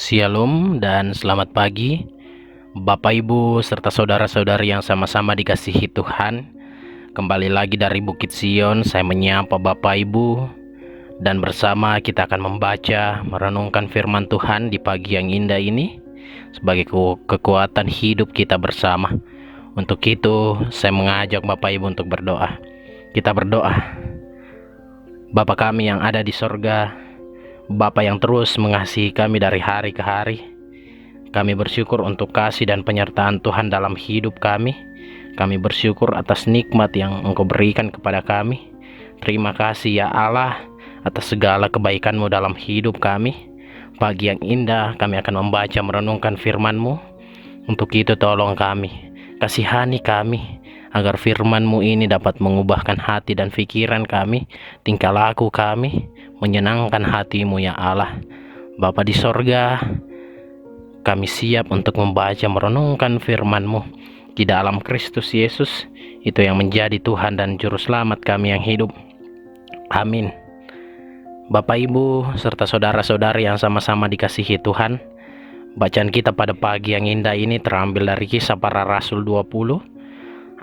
Shalom dan selamat pagi Bapak Ibu serta saudara-saudari yang sama-sama dikasihi Tuhan. Kembali lagi dari Bukit Sion, saya menyapa Bapak Ibu, dan bersama kita akan membaca, merenungkan firman Tuhan di pagi yang indah ini sebagai kekuatan hidup kita bersama. Untuk itu saya mengajak Bapak Ibu untuk berdoa. Kita berdoa. Bapa kami yang ada di sorga, Bapa yang terus mengasihi kami dari hari ke hari, kami bersyukur untuk kasih dan penyertaan Tuhan dalam hidup kami. Kami bersyukur atas nikmat yang Engkau berikan kepada kami. Terima kasih ya Allah atas segala kebaikan-Mu dalam hidup kami. Pagi yang indah kami akan membaca merenungkan firman-Mu. Untuk itu tolong kami, kasihani kami, agar firman-Mu ini dapat mengubahkan hati dan pikiran kami, tingkah laku kami, menyenangkan hati-Mu ya Allah. Bapa di sorga, kami siap untuk membaca merenungkan firman-Mu di dalam Kristus Yesus, itu yang menjadi Tuhan dan Juru Selamat kami yang hidup. Amin. Bapak Ibu serta saudara-saudari yang sama-sama dikasihi Tuhan, bacaan kita pada pagi yang indah ini terambil dari Kisah Para Rasul 20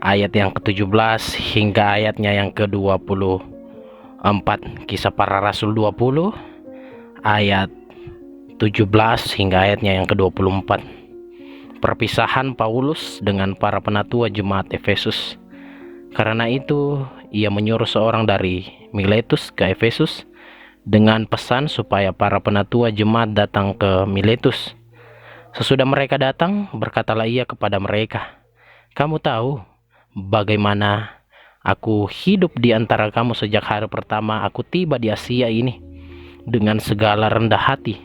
ayat yang ke-17 hingga ayatnya yang ke-24. Kisah Para Rasul 20 ayat 17 hingga ayatnya yang ke-24. Perpisahan Paulus dengan para penatua jemaat Efesus. Karena itu ia menyuruh seorang dari Miletus ke Efesus dengan pesan supaya para penatua jemaat datang ke Miletus. Sesudah mereka datang, berkatalah ia kepada mereka, "Kamu tahu bagaimana aku hidup di antara kamu sejak hari pertama aku tiba di Asia ini. Dengan segala rendah hati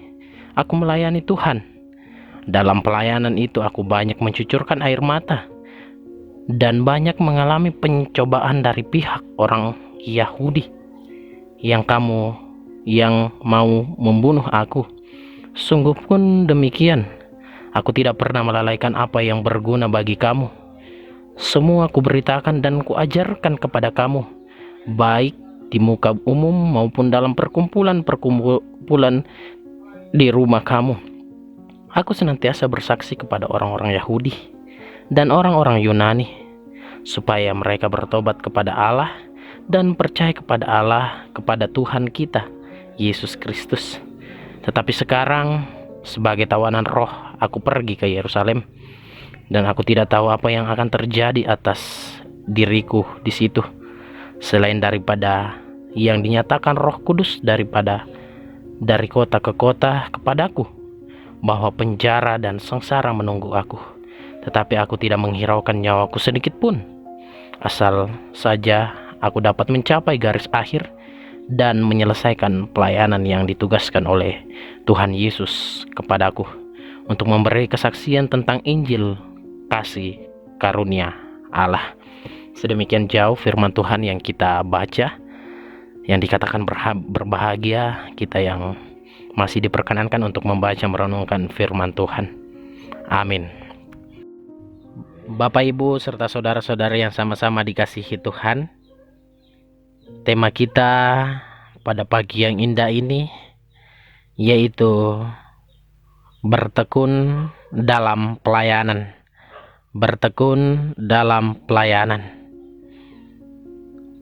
aku melayani Tuhan. Dalam pelayanan itu aku banyak mencucurkan air mata dan banyak mengalami pencobaan dari pihak orang Yahudi yang mau membunuh aku. Sungguh pun demikian, aku tidak pernah melalaikan apa yang berguna bagi kamu. Semua kuberitakan dan kuajarkan kepada kamu, baik di muka umum maupun dalam perkumpulan di rumah kamu. Aku senantiasa bersaksi kepada orang-orang Yahudi dan orang-orang Yunani, supaya mereka bertobat kepada Allah dan percaya kepada Allah, kepada Tuhan kita, Yesus Kristus. Tetapi sekarang, sebagai tawanan roh, aku pergi ke Yerusalem, dan aku tidak tahu apa yang akan terjadi atas diriku di situ, selain daripada yang dinyatakan Roh Kudus dari kota ke kota kepadaku, bahwa penjara dan sengsara menunggu aku. Tetapi aku tidak menghiraukan nyawaku sedikit pun, asal saja aku dapat mencapai garis akhir dan menyelesaikan pelayanan yang ditugaskan oleh Tuhan Yesus kepadaku, untuk memberi kesaksian tentang Injil kasih karunia Allah." Sedemikian jauh firman Tuhan yang kita baca, yang dikatakan berbahagia kita yang masih diperkenankan untuk membaca merenungkan firman Tuhan. Amin. Bapak Ibu serta saudara-saudari yang sama-sama dikasihi Tuhan, tema kita pada pagi yang indah ini yaitu bertekun dalam pelayanan. Bertekun dalam pelayanan.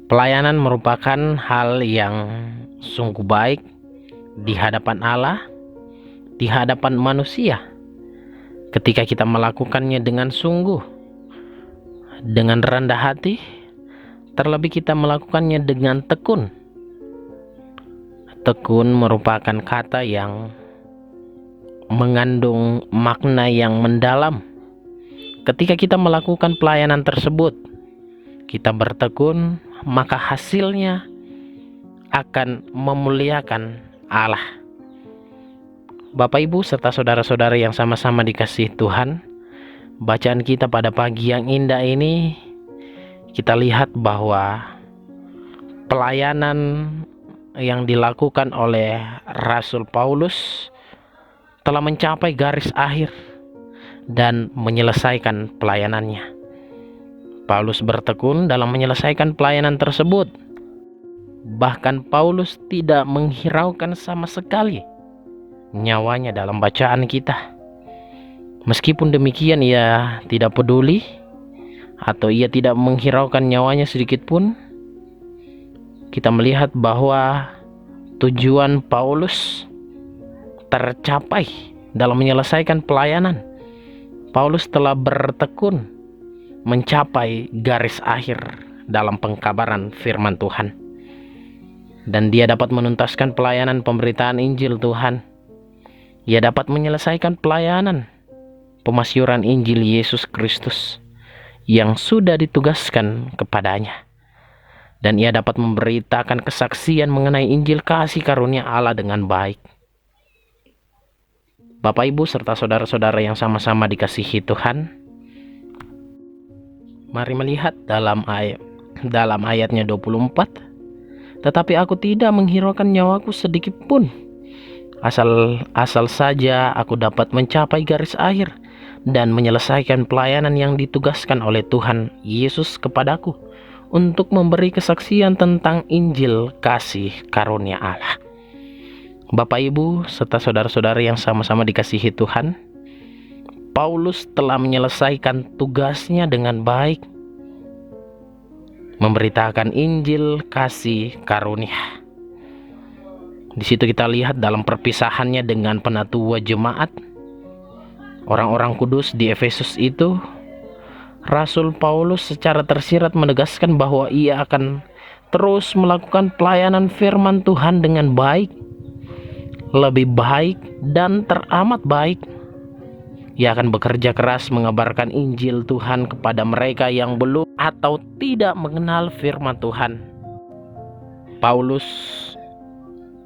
Pelayanan merupakan hal yang sungguh baik di hadapan Allah, di hadapan manusia. Ketika kita melakukannya dengan sungguh, dengan rendah hati, terlebih kita melakukannya dengan tekun. Tekun merupakan kata yang mengandung makna yang mendalam. Ketika kita melakukan pelayanan tersebut, kita bertekun, maka hasilnya akan memuliakan Allah. Bapak Ibu serta saudara-saudari yang sama-sama dikasihi Tuhan, bacaan kita pada pagi yang indah ini, kita lihat bahwa pelayanan yang dilakukan oleh Rasul Paulus telah mencapai garis akhir dan menyelesaikan pelayanannya. Paulus bertekun dalam menyelesaikan pelayanan tersebut. Bahkan Paulus tidak menghiraukan sama sekali nyawanya dalam bacaan kita. Meskipun demikian ia tidak peduli atau ia tidak menghiraukan nyawanya sedikit pun. Kita melihat bahwa tujuan Paulus tercapai dalam menyelesaikan pelayanan. Paulus telah bertekun mencapai garis akhir dalam pengkabaran firman Tuhan. Dan dia dapat menuntaskan pelayanan pemberitaan Injil Tuhan. Ia dapat menyelesaikan pelayanan pemasyuran Injil Yesus Kristus yang sudah ditugaskan kepadanya. Dan ia dapat memberitakan kesaksian mengenai Injil kasih karunia Allah dengan baik. Bapak, Ibu, serta saudara-saudara yang sama-sama dikasihi Tuhan, mari melihat dalam ayatnya 24. Tetapi aku tidak menghiraukan nyawaku sedikit pun, asal saja aku dapat mencapai garis akhir dan menyelesaikan pelayanan yang ditugaskan oleh Tuhan Yesus kepadaku, untuk memberi kesaksian tentang Injil kasih karunia Allah. Bapak, Ibu, serta saudara-saudara yang sama-sama dikasihi Tuhan, Paulus telah menyelesaikan tugasnya dengan baik, memberitakan Injil kasih karunia. Di situ kita lihat dalam perpisahannya dengan penatua jemaat, orang-orang kudus di Efesus itu, Rasul Paulus secara tersirat menegaskan bahwa ia akan terus melakukan pelayanan firman Tuhan dengan baik, lebih baik dan teramat baik. Ia akan bekerja keras mengabarkan Injil Tuhan kepada mereka yang belum atau tidak mengenal firman Tuhan. Paulus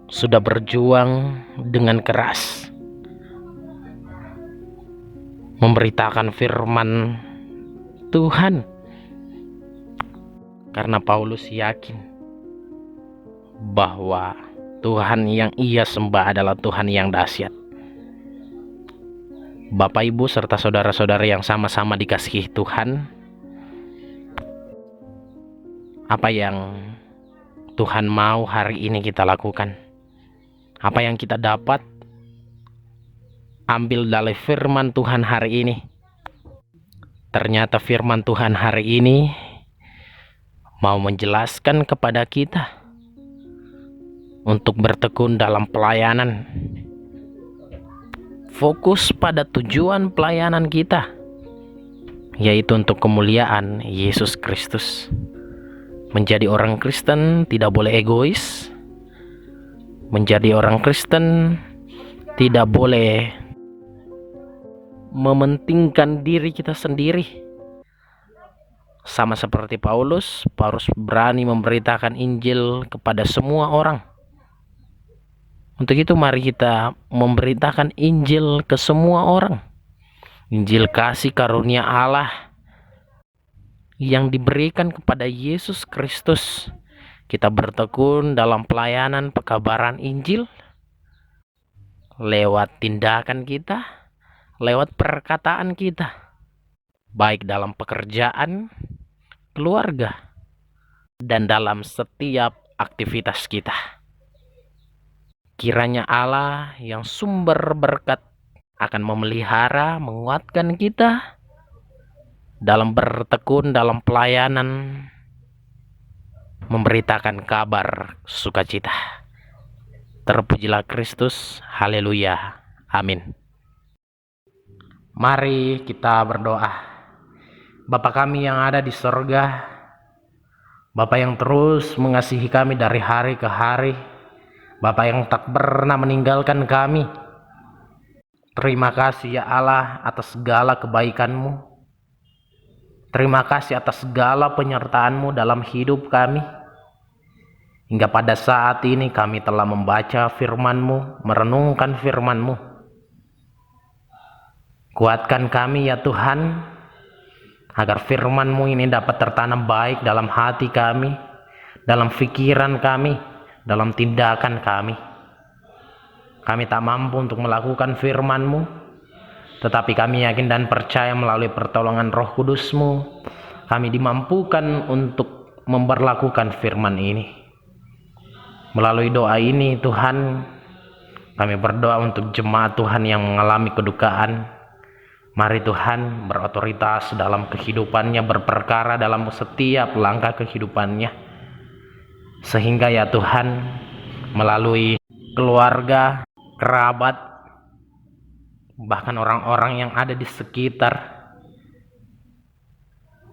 sudah berjuang dengan keras memberitakan firman Tuhan, karena Paulus yakin bahwa Tuhan yang ia sembah adalah Tuhan yang dahsyat. Bapak, Ibu, serta saudara-saudara yang sama-sama dikasihi Tuhan, apa yang Tuhan mau hari ini kita lakukan? Apa yang kita dapat ambil dari firman Tuhan hari ini? Ternyata firman Tuhan hari ini mau menjelaskan kepada kita untuk bertekun dalam pelayanan. Fokus pada tujuan pelayanan kita, yaitu untuk kemuliaan Yesus Kristus. Menjadi orang Kristen tidak boleh egois. Menjadi orang Kristen tidak boleh mementingkan diri kita sendiri. Sama seperti Paulus berani memberitakan Injil kepada semua orang. Untuk itu mari kita memberitakan Injil ke semua orang. Injil kasih karunia Allah yang diberikan kepada Yesus Kristus. Kita bertekun dalam pelayanan pekabaran Injil lewat tindakan kita, lewat perkataan kita, baik dalam pekerjaan, keluarga, dan dalam setiap aktivitas kita. Kiranya Allah yang sumber berkat akan memelihara, menguatkan kita dalam bertekun dalam pelayanan, memberitakan kabar sukacita. Terpujilah Kristus, haleluya, amin. Mari kita berdoa. Bapa kami yang ada di sorga, Bapa yang terus mengasihi kami dari hari ke hari, Bapa yang tak pernah meninggalkan kami. Terima kasih ya Allah atas segala kebaikan-Mu. Terima kasih atas segala penyertaan-Mu dalam hidup kami. Hingga pada saat ini kami telah membaca firman-Mu, merenungkan firman-Mu. Kuatkan kami ya Tuhan, agar firman-Mu ini dapat tertanam baik dalam hati kami, dalam pikiran kami, dalam tindakan kami. Kami tak mampu untuk melakukan firman-Mu, tetapi kami yakin dan percaya melalui pertolongan Roh Kudus-Mu, kami dimampukan untuk memperlakukan firman ini. Melalui doa ini Tuhan, Kami berdoa untuk jemaat Tuhan yang mengalami kedukaan. Mari Tuhan berotoritas dalam kehidupannya, berperkara dalam setiap langkah kehidupannya. Sehingga ya Tuhan, melalui keluarga, kerabat, bahkan orang-orang yang ada di sekitar,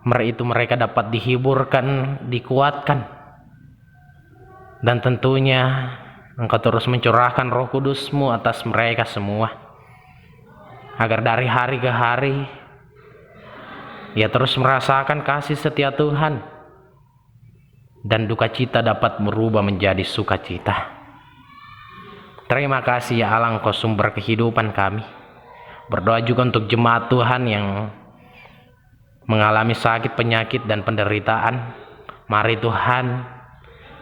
mereka dapat dihiburkan, dikuatkan. Dan tentunya Engkau terus mencurahkan Roh Kudus-Mu atas mereka semua, agar dari hari ke hari ia terus merasakan kasih setia Tuhan, dan duka cita dapat berubah menjadi sukacita. Terima kasih ya Allah, Engkau sumber kehidupan kami. Berdoa juga untuk jemaat Tuhan yang mengalami sakit, penyakit, dan penderitaan. Mari Tuhan,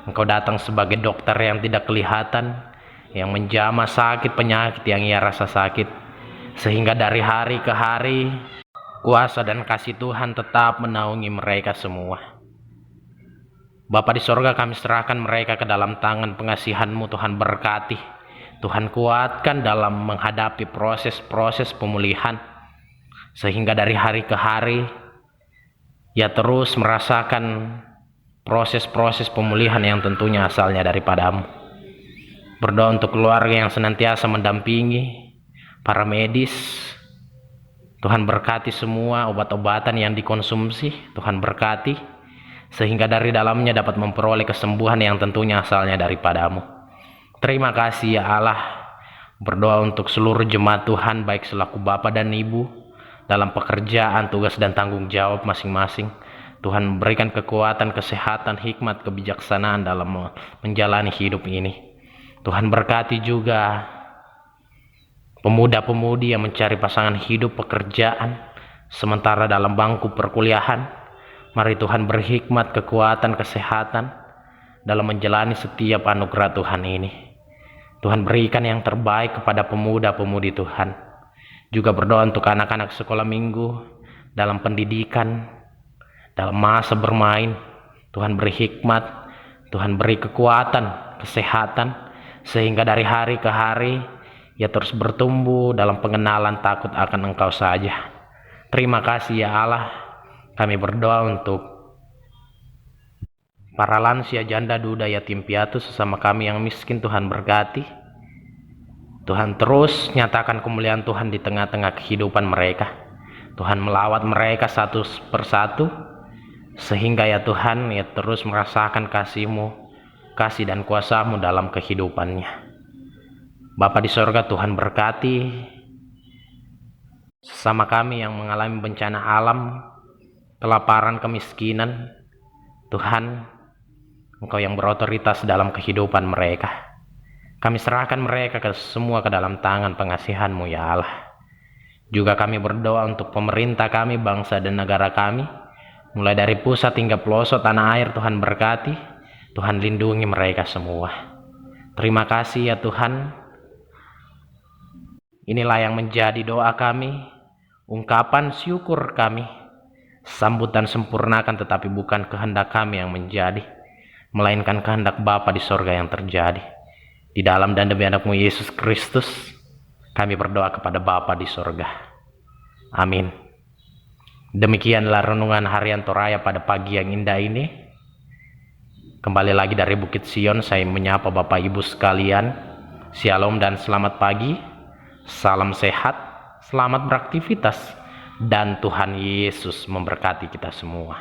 Engkau datang sebagai dokter yang tidak kelihatan, yang menjamah sakit penyakit yang ia rasa sakit, sehingga dari hari ke hari kuasa dan kasih Tuhan tetap menaungi mereka semua. Bapa di sorga, kami serahkan mereka ke dalam tangan pengasihan-Mu. Tuhan berkati, Tuhan kuatkan dalam menghadapi proses-proses pemulihan, sehingga dari hari ke hari ia terus merasakan proses-proses pemulihan yang tentunya asalnya daripada-Mu. Berdoa untuk keluarga yang senantiasa mendampingi, para medis. Tuhan berkati semua obat-obatan yang dikonsumsi. Tuhan berkati, sehingga dari dalamnya dapat memperoleh kesembuhan yang tentunya asalnya daripada-Mu. Terima kasih ya Allah. Berdoa untuk seluruh jemaat Tuhan, baik selaku Bapa dan Ibu, dalam pekerjaan, tugas, dan tanggung jawab masing-masing. Tuhan berikan kekuatan, kesehatan, hikmat, kebijaksanaan dalam menjalani hidup ini. Tuhan berkati juga pemuda-pemudi yang mencari pasangan hidup, pekerjaan, sementara dalam bangku perkuliahan. Mari Tuhan berhikmat, kekuatan, kesehatan dalam menjalani setiap anugerah Tuhan ini. Tuhan berikan yang terbaik kepada pemuda-pemudi Tuhan. Juga berdoa untuk anak-anak sekolah minggu dalam pendidikan, dalam masa bermain. Tuhan beri hikmat, Tuhan beri kekuatan, kesehatan, sehingga dari hari ke hari ia terus bertumbuh dalam pengenalan takut akan Engkau saja. Terima kasih ya Allah. Kami berdoa untuk para lansia, janda, duda, yatim piatu, sesama kami yang miskin. Tuhan berkati, Tuhan terus nyatakan kemuliaan Tuhan di tengah-tengah kehidupan mereka. Tuhan melawat mereka satu persatu, sehingga ya Tuhan, ya terus merasakan kasih-Mu, kasih dan kuasa-Mu dalam kehidupannya. Bapa di sorga, Tuhan berkati sesama kami yang mengalami bencana alam, kelaparan, kemiskinan. Tuhan, Engkau yang berotoritas dalam kehidupan mereka. Kami serahkan mereka semua ke dalam tangan pengasihan-Mu ya Allah. Juga kami berdoa untuk pemerintah kami, bangsa dan negara kami, mulai dari pusat hingga pelosok tanah air. Tuhan berkati, Tuhan lindungi mereka semua. Terima kasih ya Tuhan. Inilah yang menjadi doa kami, ungkapan syukur kami. Sambutan sempurnakan, tetapi bukan kehendak kami yang menjadi, melainkan kehendak Bapa di sorga yang terjadi. Di dalam dan demi anak-Mu Yesus Kristus, kami berdoa kepada Bapa di sorga. Amin. Demikianlah renungan harian Toraya pada pagi yang indah ini. Kembali lagi dari Bukit Sion, saya menyapa Bapak Ibu sekalian. Shalom dan selamat pagi. Salam sehat, selamat beraktivitas, dan Tuhan Yesus memberkati kita semua.